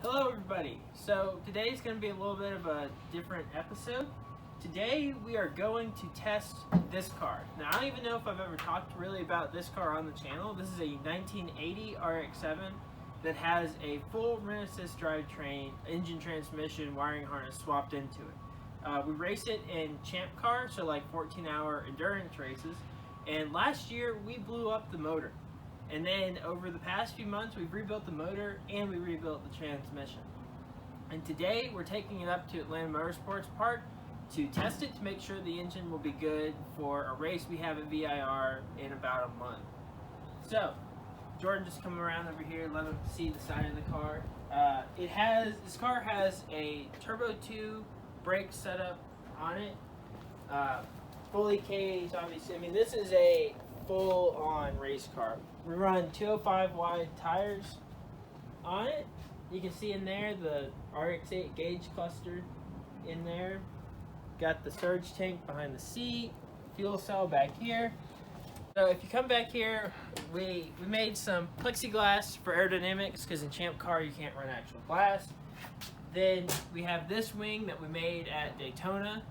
Hello everybody. So today is going to be a little bit of a different episode. Today we are going to test this car. Now I don't even know if I've ever talked really about this car on the channel. This is a 1980 RX7 that has a full Renesis drivetrain, engine, transmission, wiring harness swapped into it. We race it in Champcar, so like 14-hour endurance races. And last year we blew up the motor. And then over the past few months, we've rebuilt the motor and we rebuilt the transmission. And today we're taking it up to Atlanta Motorsports Park to test it to make sure the engine will be good for a race we have at VIR in about a month. So, Jordan, just come around over here, let him see the side of the car. This car has a Turbo 2 brake setup on it. Fully caged, obviously. I mean, this is a full-on race car. We run 205 wide tires on it. You can see in there the RX8 gauge cluster in there. Got the surge tank behind the seat, fuel cell back here. So if you come back here, we made some plexiglass for aerodynamics because in Champcar you can't run actual glass. Then we have this wing that we made at Daytona,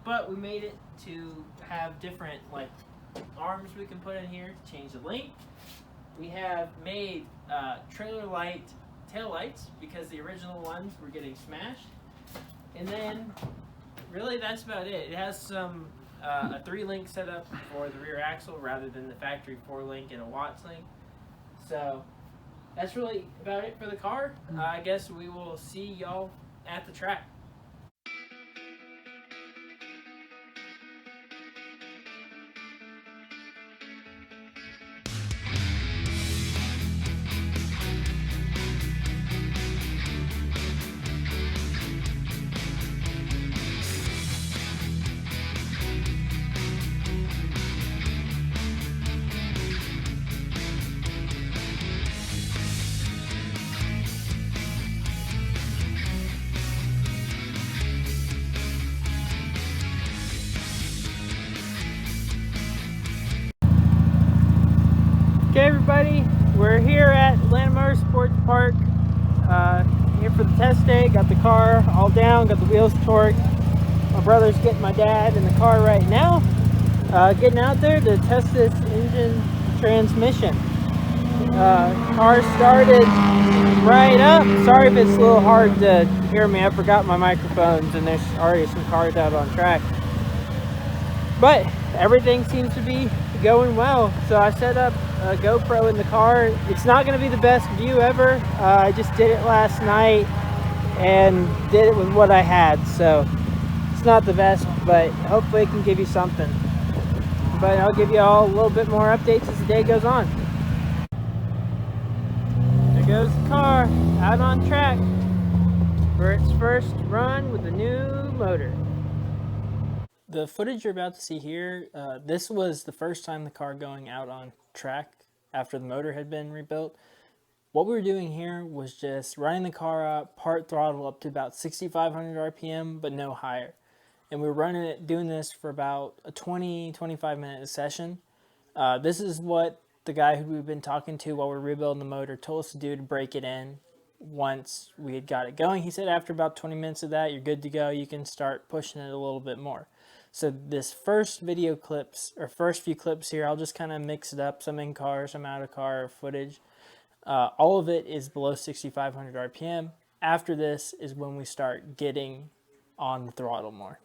but we made it to have different arms we can put in here to change the length. We have made trailer light tail lights because the original ones were getting smashed. And then really that's about it. It has some a 3-link setup for the rear axle rather than the factory 4-link and a Watts link. So that's really about it for the car. I guess we will see y'all at the track. Okay everybody, we're here at Atlanta Motorsports Park, here for the test day. Got the car all down, got the wheels torqued. My brother's getting my dad in the car right now, getting out there to test this engine transmission. Car started right up. Sorry if it's a little hard to hear me, I forgot my microphones and there's already some cars out on track. But everything seems to be going well. So I set up a GoPro in the car. It's not going to be the best view ever. I just did it last night and did it with what I had. So it's not the best, but hopefully it can give you something. But I'll give you all a little bit more updates as the day goes on. There goes the car out on track for its first run with the new motor. The footage you're about to see here, this was the first time the car going out on track after the motor had been rebuilt. What we were doing here was just running the car up, part throttle up to about 6,500 RPM, but no higher. And we were doing this for about a 20-25 minute session. This is what the guy who we've been talking to while we're rebuilding the motor told us to do to break it in once we had got it going. He said after about 20 minutes of that, you're good to go. You can start pushing it a little bit more. So this first video clips, or first few clips here, I'll just kind of mix it up, some in car, some out of car footage. All of it is below 6,500 RPM. After this is when we start getting on the throttle more.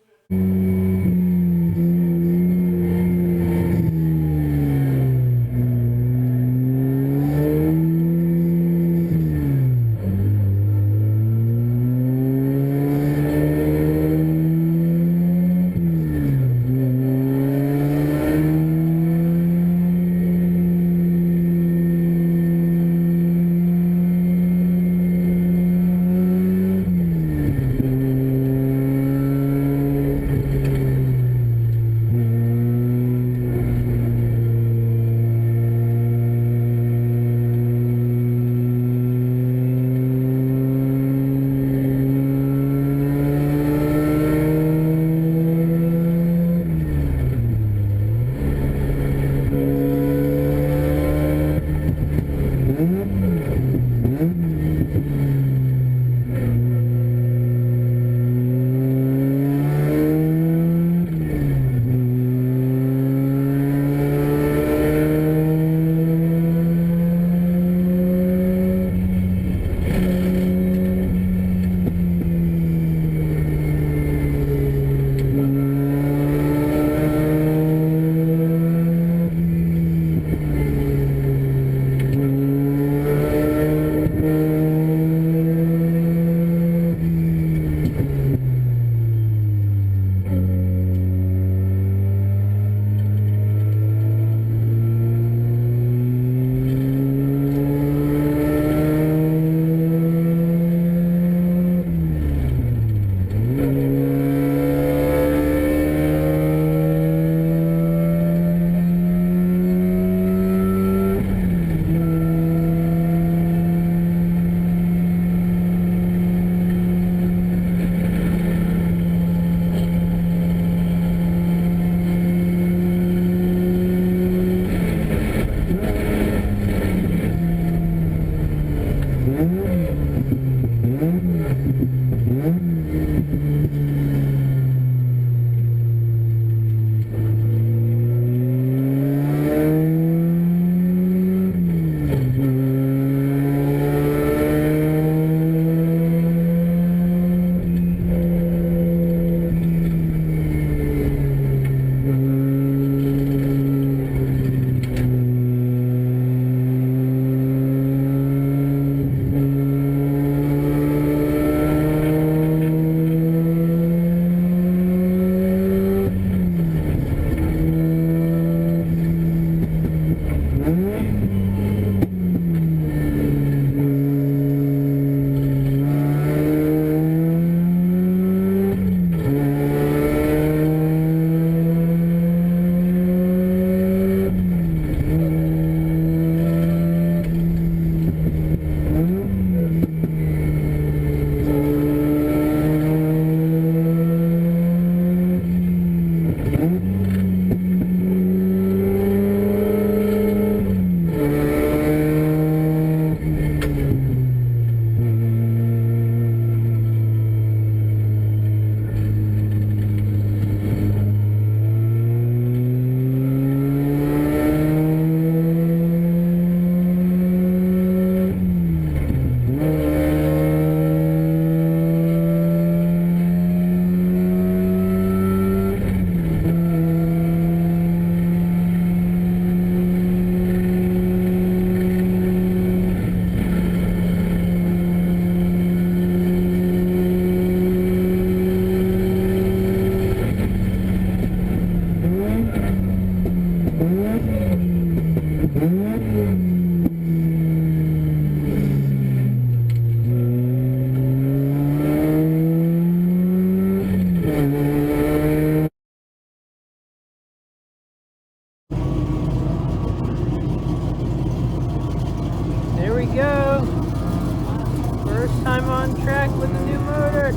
time on track with the new motor.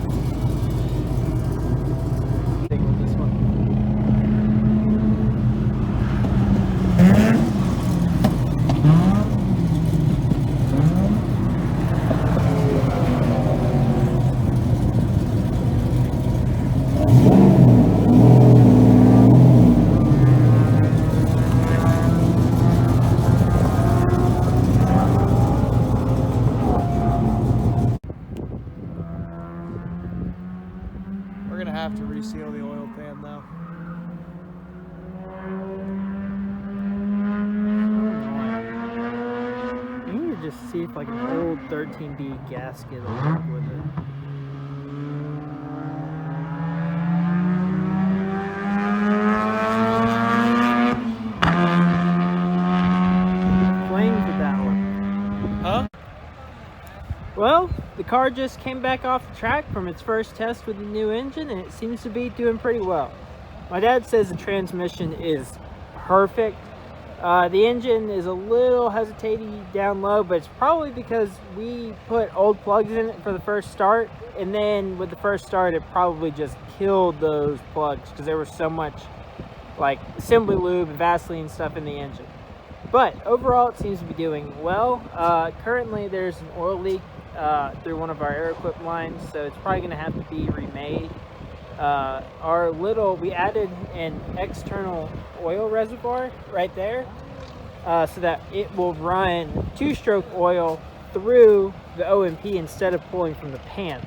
With this one. We're gonna have to reseal the oil pan though. You need to just see if like an old 13B gasket will work with it. Flames with that one. Huh? Well, the car just came back off the track from its first test with the new engine, and it seems to be doing pretty well. My dad says the transmission is perfect. The engine is a little hesitating down low, but it's probably because we put old plugs in it for the first start, and then with the first start it probably just killed those plugs because there was so much like assembly lube and Vaseline stuff in the engine. But overall it seems to be doing well. Currently there's an oil leak through one of our air equip lines, so it's probably going to have to be remade. We added an external oil reservoir right there so that it will run two-stroke oil through the OMP instead of pulling from the pan.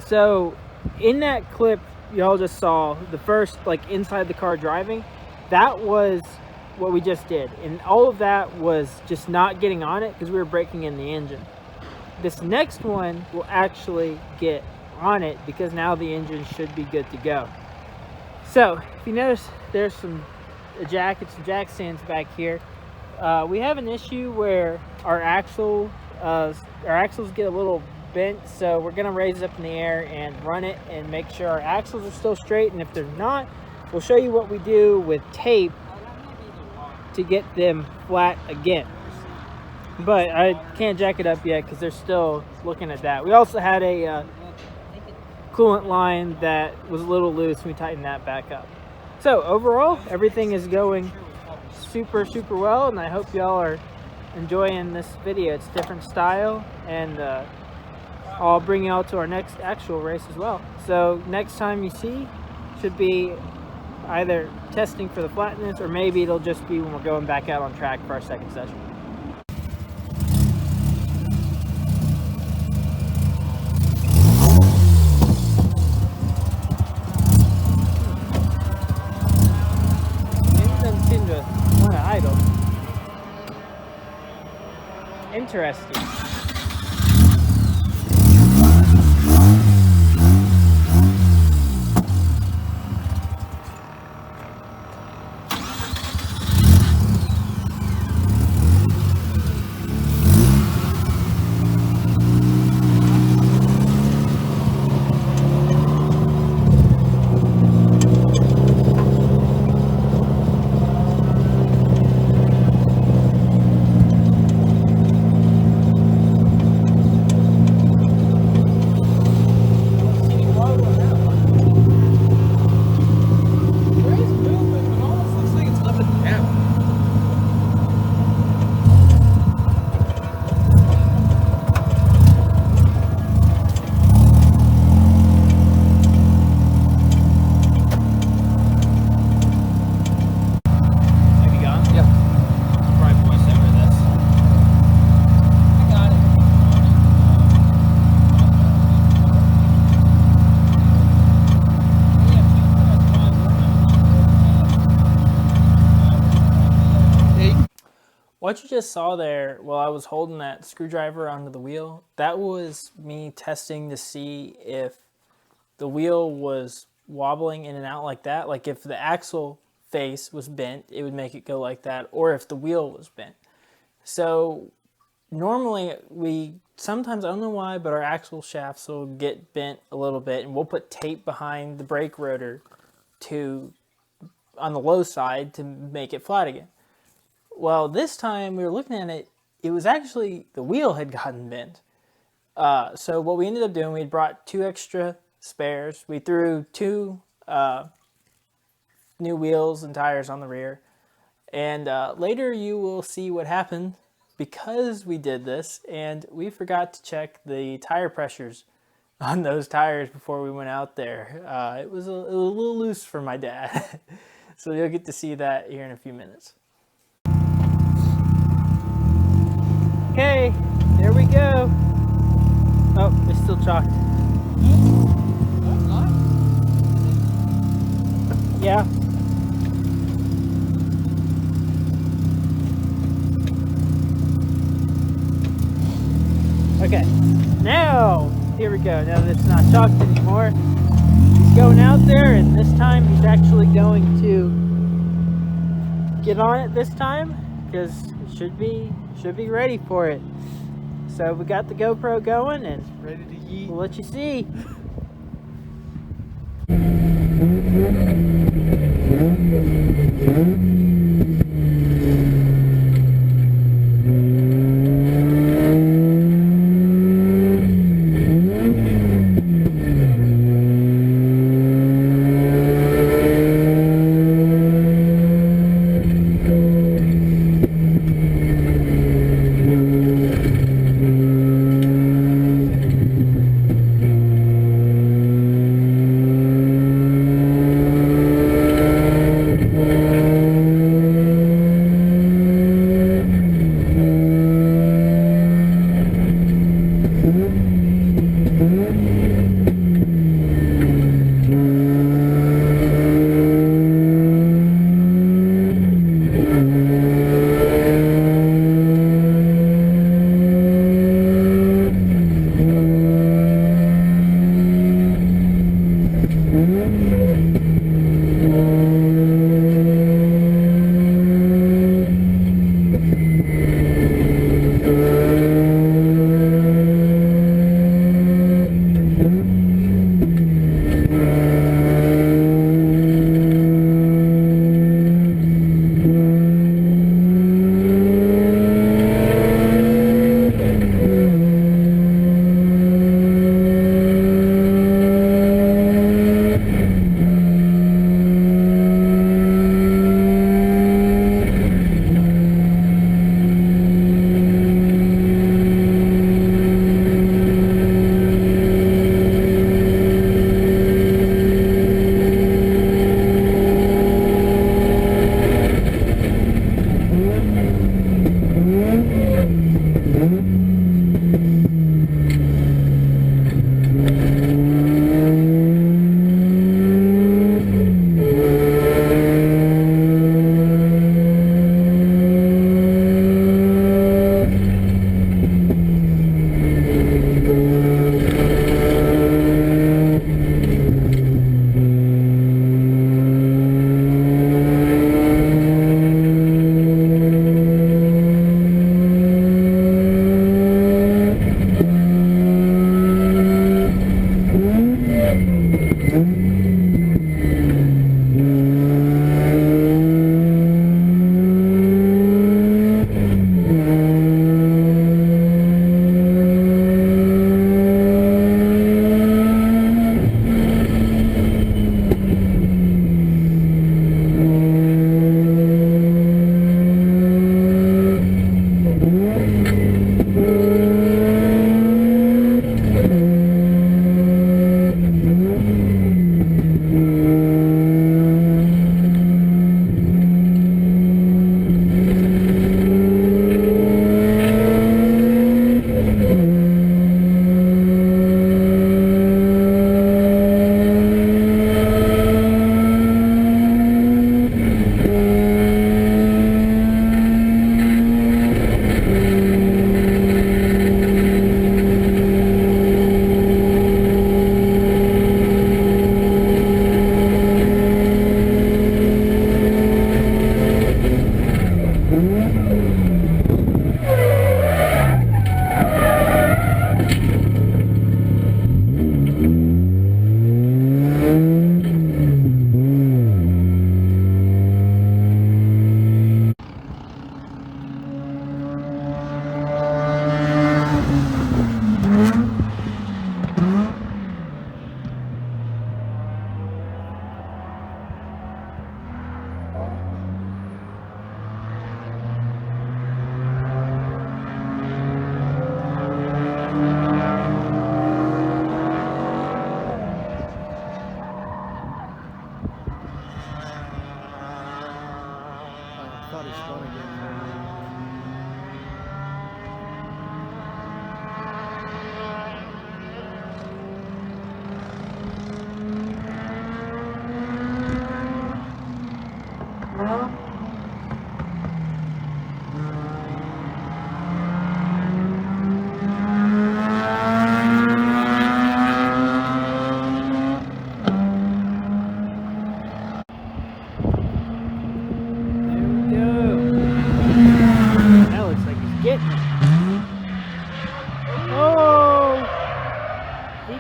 So in that clip y'all just saw, the first like inside the car driving, that was what we just did, and all of that was just not getting on it because we were breaking in the engine. This next one will actually get on it because now the engine should be good to go. So if you notice, there's some jack stands back here. We have an issue where our axles get a little bent, so we're going to raise it up in the air and run it and make sure our axles are still straight, and if they're not, we'll show you what we do with tape to get them flat again. But I can't jack it up yet because they're still looking at that. We also had a coolant line that was a little loose, and we tightened that back up. So overall, everything is going super well, and I hope y'all are enjoying this video. It's a different style, and I'll bring y'all to our next actual race as well. So next time you see should be either testing for the flatness, or maybe it'll just be when we're going back out on track for our second session. It doesn't seem to want to idle. Interesting. What you just saw there while I was holding that screwdriver onto the wheel, that was me testing to see if the wheel was wobbling in and out like that. Like if the axle face was bent, it would make it go like that, or if the wheel was bent. So normally sometimes, I don't know why, but our axle shafts will get bent a little bit, and we'll put tape behind the brake rotor on the low side to make it flat again. Well, this time we were looking at it, it was actually the wheel had gotten bent. So what we ended up doing, we brought 2 extra spares. We threw 2 new wheels and tires on the rear. And later you will see what happened because we did this, and we forgot to check the tire pressures on those tires before we went out there. It was a little loose for my dad. So you'll get to see that here in a few minutes. Okay, there we go. Oh, it's still chalked. Yeah. Okay, now, here we go. Now that it's not chalked anymore, he's going out there, and this time he's actually going to get on it this time, because it should be ready for it. So we got the GoPro going, and Ready to yeet. we'll let you see.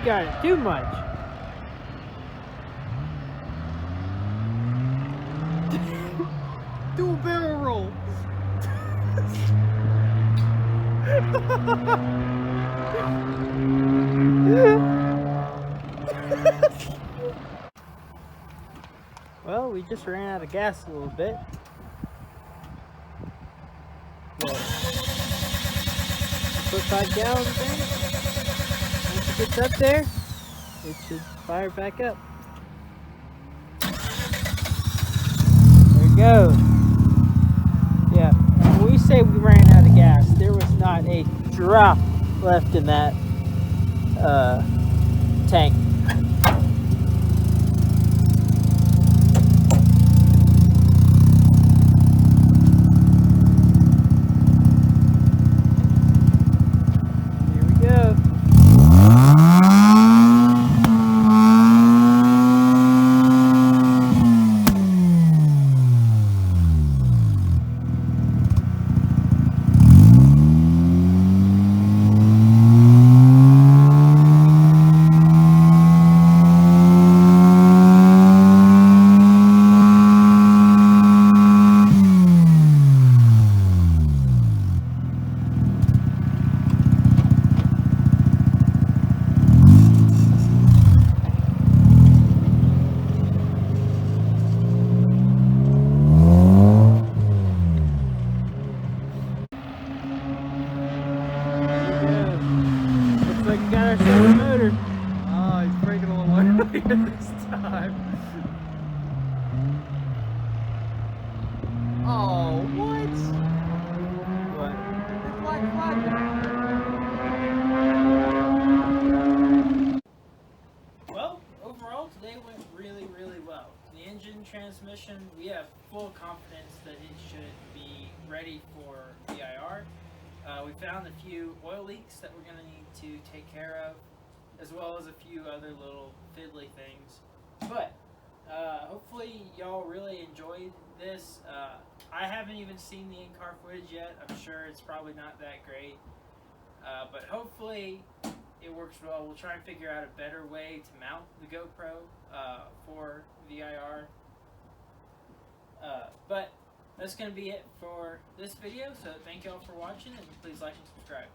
got it too much. Do a barrel roll. Well, we just ran out of gas a little bit. Put 5 gallons in. Once it gets up there, it should fire back up. There it goes. Yeah, and when we say we ran out of gas, there was not a drop left in that tank. Here we go. Looks like we got ourselves a motor. Ah, he's breaking a little earlier this time. Oh, what? What? It's black flag. Well, overall, today went really, really well. The engine, transmission, we have full confidence that it should be ready for VIR. We found a few oil leaks that we're going to need to take care of, as well as a few other little fiddly things. But hopefully y'all really enjoyed this. I haven't even seen the in-car footage yet. I'm sure it's probably not that great. But hopefully it works well. We'll try and figure out a better way to mount the GoPro for VIR. But that's going to be it for this video. So thank y'all for watching, and please like and subscribe.